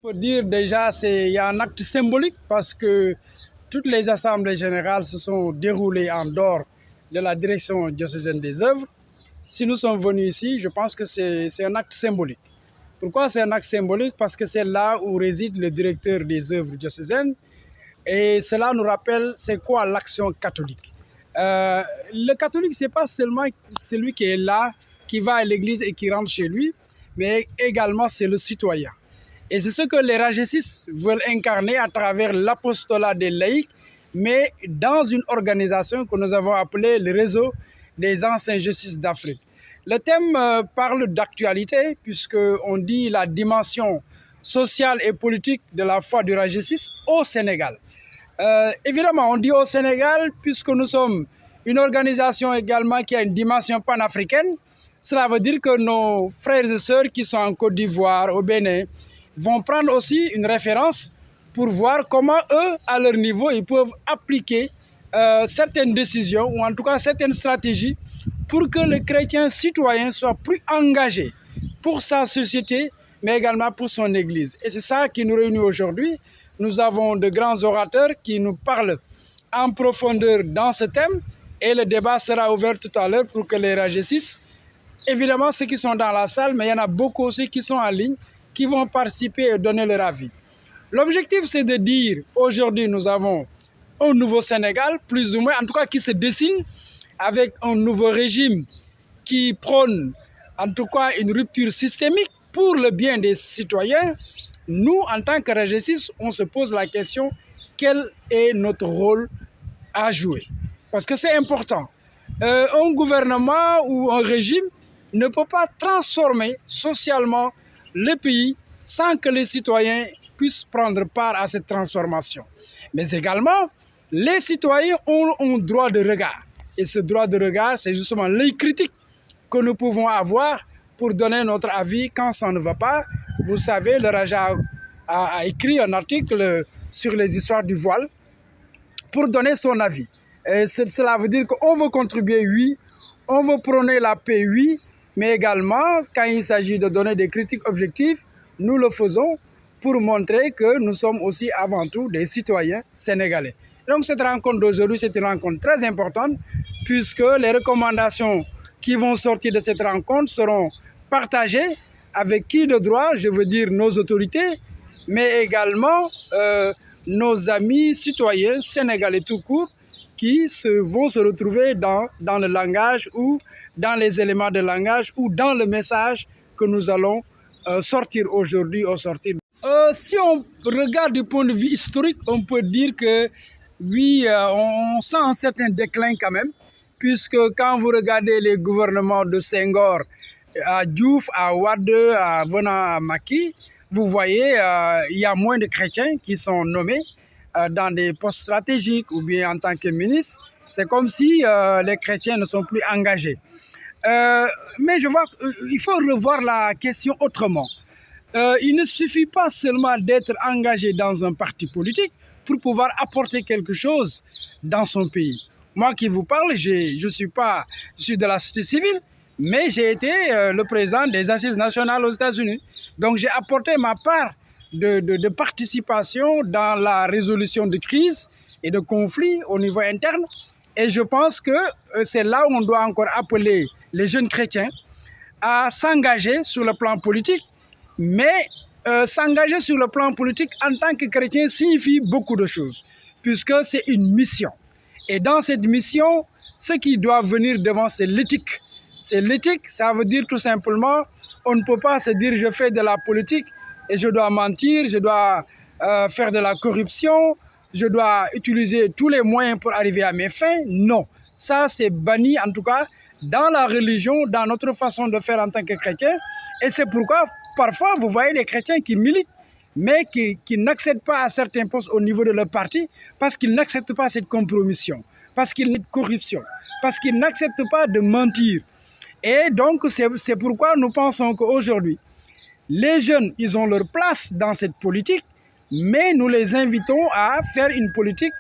On peut dire déjà qu'il y a un acte symbolique parce que toutes les assemblées générales se sont déroulées en dehors de la direction diocésaine des œuvres. Si nous sommes venus ici, je pense que c'est un acte symbolique. Pourquoi c'est un acte symbolique? Parce que c'est là où réside le directeur des œuvres diocésaines et cela nous rappelle c'est quoi l'action catholique. Le catholique, ce n'est pas seulement celui qui est là, qui va à l'église et qui rentre chez lui, mais également c'est le citoyen. Et c'est ce que les RAGESIS veulent incarner à travers l'apostolat des laïcs, mais dans une organisation que nous avons appelée le réseau des anciens justices d'Afrique. Le thème parle d'actualité puisqu'on dit la dimension sociale et politique de la foi du RAGESIS au Sénégal. Évidemment, on dit au Sénégal puisque nous sommes une organisation également qui a une dimension panafricaine. Cela veut dire que nos frères et sœurs qui sont en Côte d'Ivoire, au Bénin, vont prendre aussi une référence pour voir comment eux, à leur niveau, ils peuvent appliquer certaines décisions ou en tout cas certaines stratégies pour que le chrétien citoyen soit plus engagé pour sa société, mais également pour son église. Et c'est ça qui nous réunit aujourd'hui. Nous avons de grands orateurs qui nous parlent en profondeur dans ce thème et le débat sera ouvert tout à l'heure pour que les RAGESIS, évidemment ceux qui sont dans la salle, mais il y en a beaucoup aussi qui sont en ligne, qui vont participer et donner leur avis. L'objectif, c'est de dire, aujourd'hui, nous avons un nouveau Sénégal, plus ou moins, en tout cas qui se dessine, avec un nouveau régime qui prône, en tout cas, une rupture systémique pour le bien des citoyens. Nous, en tant que RAGESIS, on se pose la question, quel est notre rôle à jouer? Parce que c'est important. Un gouvernement ou un régime ne peut pas transformer socialement le pays sans que les citoyens puissent prendre part à cette transformation. Mais également, les citoyens ont un droit de regard. Et ce droit de regard, c'est justement l'œil critique que nous pouvons avoir pour donner notre avis quand ça ne va pas. Vous savez, le Raja a écrit un article sur les histoires du voile pour donner son avis. Et cela veut dire qu'on veut contribuer, oui, on veut prôner la paix, oui, mais également, quand il s'agit de donner des critiques objectives, nous le faisons pour montrer que nous sommes aussi avant tout des citoyens sénégalais. Donc cette rencontre d'aujourd'hui, c'est une rencontre très importante puisque les recommandations qui vont sortir de cette rencontre seront partagées avec qui de droit, je veux dire nos autorités, mais également nos amis citoyens sénégalais tout court, qui vont se retrouver dans le langage ou dans les éléments de langage ou dans le message que nous allons sortir aujourd'hui au sortir. Si on regarde du point de vue historique, on peut dire que oui, on sent un certain déclin quand même, puisque quand vous regardez les gouvernements de Senghor, à Diouf, à Wade, à venant à Macky, vous voyez, il y a moins de chrétiens qui sont nommés dans des postes stratégiques ou bien en tant que ministre. C'est comme si les chrétiens ne sont plus engagés. Mais je vois qu'il faut revoir la question autrement. Il ne suffit pas seulement d'être engagé dans un parti politique pour pouvoir apporter quelque chose dans son pays. Moi qui vous parle, je suis de la société civile, mais j'ai été le président des assises nationales aux États-Unis. Donc j'ai apporté ma part de participation dans la résolution de crises et de conflits au niveau interne. Et je pense que c'est là où on doit encore appeler les jeunes chrétiens à s'engager sur le plan politique. Mais s'engager sur le plan politique en tant que chrétien signifie beaucoup de choses, puisque c'est une mission. Et dans cette mission, ce qui doit venir devant, c'est l'éthique. C'est l'éthique, ça veut dire tout simplement, on ne peut pas se dire je fais de la politique et je dois mentir, je dois faire de la corruption, je dois utiliser tous les moyens pour arriver à mes fins. Non, ça c'est banni en tout cas dans la religion, dans notre façon de faire en tant que chrétien. Et c'est pourquoi parfois vous voyez des chrétiens qui militent, mais qui n'accèdent pas à certains postes au niveau de leur parti parce qu'ils n'acceptent pas cette compromission, parce qu'ils n'ont pas de corruption, parce qu'ils n'acceptent pas de mentir. Et donc c'est pourquoi nous pensons qu'aujourd'hui, les jeunes, ils ont leur place dans cette politique, mais nous les invitons à faire une politique